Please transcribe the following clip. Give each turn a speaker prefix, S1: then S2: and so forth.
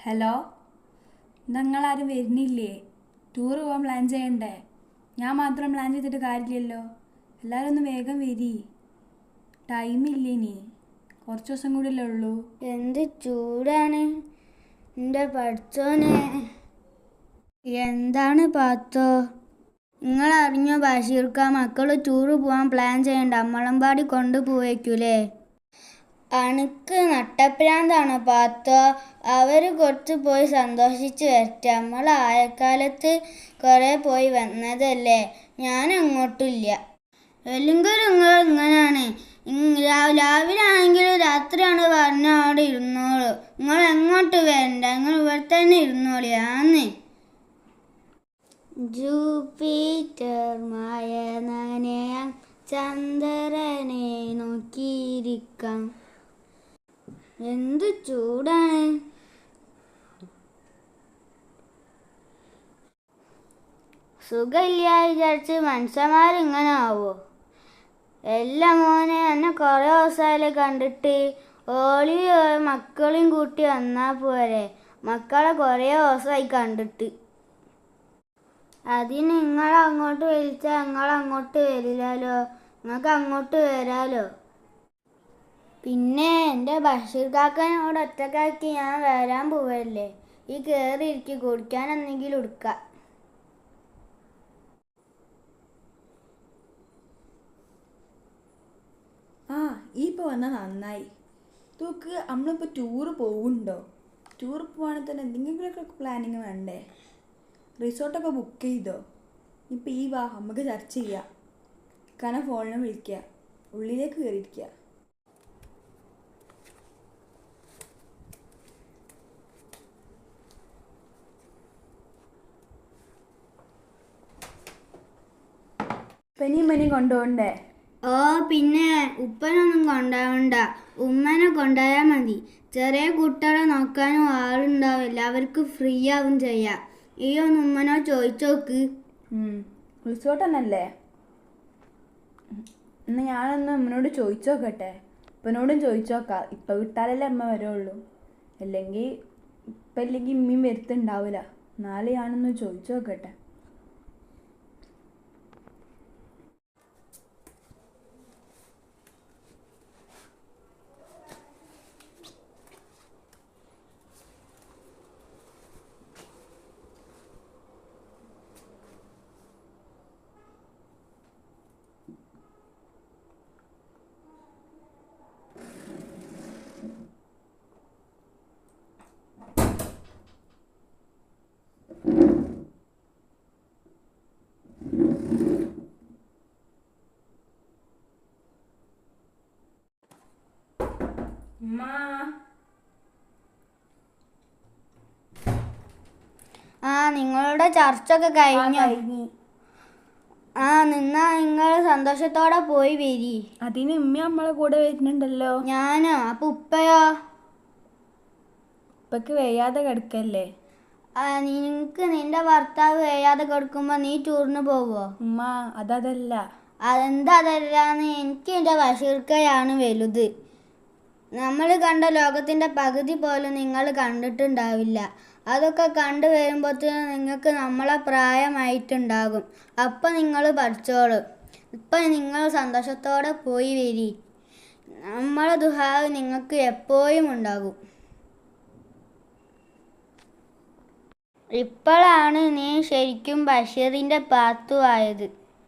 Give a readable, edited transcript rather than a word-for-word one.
S1: Hello, നിങ്ങളാരും വരുന്നില്ലേ? Tour പോകാൻ പ്ലാൻ ചെയ്യണ്ടേ? ഞാൻ മാത്രം പ്ലാൻ ചെയ്തിട്ട് കാര്യമില്ലല്ലോ. എല്ലാവരും ഒന്ന് വേഗം വരി. ടൈമില്ലേ ഇനി, കുറച്ച് ദിവസം കൂടിയല്ലേ ഉള്ളൂ.
S2: എന്ത് ചൂടാണ് എൻ്റെ പഠിച്ചോനെ. എന്താണ് പാത്തോ, നിങ്ങൾ അറിഞ്ഞോ ബഷീർക്ക മക്കൾ ടൂറ് പോകാൻ പ്ലാൻ ചെയ്യണ്ട, അമ്മളമ്പാടി കൊണ്ടുപോയേക്കൂലേ? അണുക്ക് നട്ടപ്രാന്താണോ പാത്തോ? അവർ കുറച്ച് പോയി സന്തോഷിച്ച് വരട്ടെ. നമ്മൾ ആയക്കാലത്ത് കുറേ പോയി വന്നതല്ലേ, ഞാൻ അങ്ങോട്ടില്ല. അല്ലെങ്കിൽ നിങ്ങൾ ഇങ്ങനെയാണ്, രാവിലെ ആണെങ്കിലും രാത്രിയാണ് പറഞ്ഞ അവിടെ ഇരുന്നോളൂ. നിങ്ങൾ എങ്ങോട്ട് വരണ്ട, നിങ്ങൾ ഇവിടെ തന്നെ ഇരുന്നോളി. ആന്ന് ജൂപ്പിറ്റർ മായ നനയാം, ചന്ദ്രനെ നോക്കിയിരിക്കാം. എന്ത് ചൂടാണ്. സുഖമില്ല വിചാരിച്ച് മനുഷ്യന്മാരിങ്ങനെ ആവോ? എല്ലാം മോനെ, എന്നെ കുറേ ദിവസമായാലേ കണ്ടിട്ട്. ഓളി മക്കളെയും കൂട്ടി വന്നാൽ പോരെ? മക്കളെ കുറേ ദിവസമായി കണ്ടിട്ട്. അതിന് നിങ്ങൾ അങ്ങോട്ട് വിളിച്ചാൽ നിങ്ങൾ അങ്ങോട്ട് വരില്ലല്ലോ, നിങ്ങൾക്ക് അങ്ങോട്ട് വരാലോ. പിന്നെ എൻ്റെ ബഷീർ കാക്കനോട് ഒറ്റക്കാക്കി ഞാൻ വരാൻ പോവല്ലേ. ഈ കയറി ഇരിക്കി, കുടിക്കാൻ എന്തെങ്കിലും എടുക്കാം.
S1: ആ, ഈ ഇപ്പോൾ വന്നാൽ നന്നായി. തൂക്ക് നമ്മളിപ്പോൾ ടൂറ് പോകുന്നുണ്ടോ? ടൂർ പോവാണെങ്കിൽ തന്നെ എന്തെങ്കിലുമൊക്കെ പ്ലാനിങ് വേണ്ടേ? റിസോർട്ടൊക്കെ ബുക്ക് ചെയ്തോ? ഇപ്പോൾ ഈ വാ, നമുക്ക് ചർച്ച ചെയ്യാം. കാരണം ഫോണിൽ വിളിക്കുക, ഉള്ളിലേക്ക് കയറിയിരിക്കുക. ഉപ്പനെയും കൊണ്ടുപോകണ്ടേ?
S2: ഓ പിന്നെ, ഉപ്പനൊന്നും കൊണ്ടുപോകണ്ട, ഉമ്മനെ കൊണ്ടുപോയാൽ മതി. ചെറിയ കുട്ടികളെ നോക്കാനും ആളുണ്ടാവില്ല, അവർക്ക് ഫ്രീ ആവും ചെയ്യാം. ഈ ഒന്ന് ഉമ്മനോട് ചോദിച്ചു നോക്ക്.
S1: റിസോർട്ട് തന്നെയല്ലേ? എന്നാൽ ഞാനൊന്ന് ഉമ്മനോട് ചോദിച്ചു നോക്കട്ടെ. ഉപ്പനോടും ചോദിച്ചു നോക്കാം. ഇപ്പം വിട്ടാലല്ലേ അമ്മ വരുള്ളൂ. അല്ലെങ്കിൽ ഇപ്പം ഇല്ലെങ്കിൽ ഉമ്മയും വരുത്തുണ്ടാവില്ല. നാളെ ഞാനൊന്ന് ചോദിച്ചു നോക്കട്ടെ.
S2: ആ, നിങ്ങളുടെ ചർച്ചൊക്കെ കഴിഞ്ഞോ? നിന്നാ നിങ്ങൾ സന്തോഷത്തോടെ പോയി വരി.
S1: അതിന് ഉമ്മ നമ്മളെ കൂടെ വരുന്നുണ്ടല്ലോ.
S2: ഞാനോ? അപ്പൊ ഉപ്പയോ?
S1: ഉപ്പക്ക് വയ്യാതെ കിടക്കല്ലേ.
S2: നിനക്ക് നിന്റെ ഭർത്താവ് വയ്യാതെ കിടക്കുമ്പോ നീ ടൂറിന് പോവോ?
S1: ഉമ്മ, അതല്ല.
S2: അതെന്താ അതല്ലാന്ന്? എനിക്ക് എൻ്റെ ബഷീർക്കയാണ് വലുത്. നമ്മൾ കണ്ട ലോകത്തിൻ്റെ പകുതി പോലും നിങ്ങൾ കണ്ടിട്ടുണ്ടാവില്ല. അതൊക്കെ കണ്ടു വരുമ്പോഴത്തേനും നിങ്ങൾക്ക് നമ്മളെ പ്രായമായിട്ടുണ്ടാകും. അപ്പം നിങ്ങൾ പഠിച്ചോളും. ഇപ്പം നിങ്ങൾ സന്തോഷത്തോടെ പോയി വരി. നമ്മളെ ദുഹാവ് നിങ്ങൾക്ക് എപ്പോഴും ഉണ്ടാകും. ഇപ്പോഴാണ് നീ ശരിക്കും ബഷീറിൻ്റെ പാത്തു ആയത്.